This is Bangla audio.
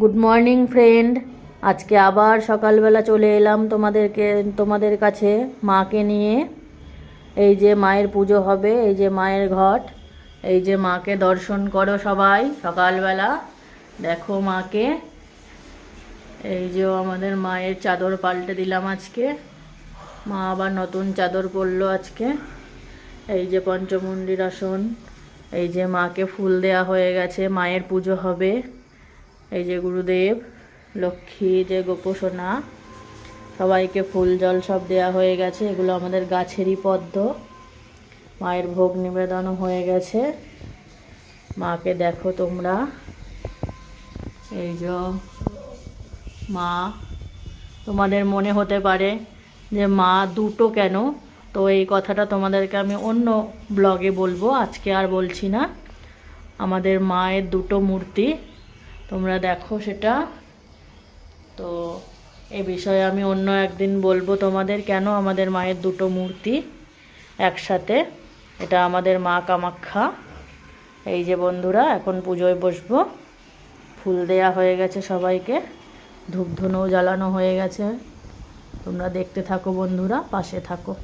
Good morning friend. আজকে আবার সকালবেলা চলে এলাম তোমাদের কাছে মাকে নিয়ে। এই যে মায়ের পুজো হবে, এই যে মায়ের ঘট, এই যে মাকে দর্শন করো সবাই সকালবেলা। দেখো মাকে। এই যে আমাদের মায়ের চাদর পাল্টে দিলাম আজকে। মা আবার নতুন চাদর পরলো আজকে। এই যে পঞ্চমুণ্ডির আসন, এই যে মাকে ফুল দেয়া হয়ে গেছে, মায়ের পুজো হবে। এই যে গুরুদেব, লক্ষ্মী, যে গোপসোনা, সবাইকে ফুল জল সব দেয়া হয়ে গেছে। এগুলো আমাদের গাছেরই পদ্ম। মায়ের ভোগ নিবেদনও হয়ে গেছে। মাকে দেখো তোমরা। এই যে মা, তোমাদের মনে হতে পারে যে মা দুটো কেন, তো এই কথাটা তোমাদেরকে আমি অন্য ব্লগে বলবো, আজকে আর বলছি না। আমাদের মায়ের দুটো মূর্তি, তোমরা দেখো সেটা। তো এ বিষয়ে আমি অন্য একদিন বলবো তোমাদের, কেন আমাদের মায়ের দুটো মূর্তি একসাথে। এটা আমাদের মা কামাখ্যা। এই যে বন্ধুরা, এখন পুজোয় বসবো। ফুল দেয়া হয়ে গেছে সবাইকে, ধূপধুনোও জ্বালানো হয়ে গেছে। তোমরা দেখতে থাকো বন্ধুরা, পাশে থাকো।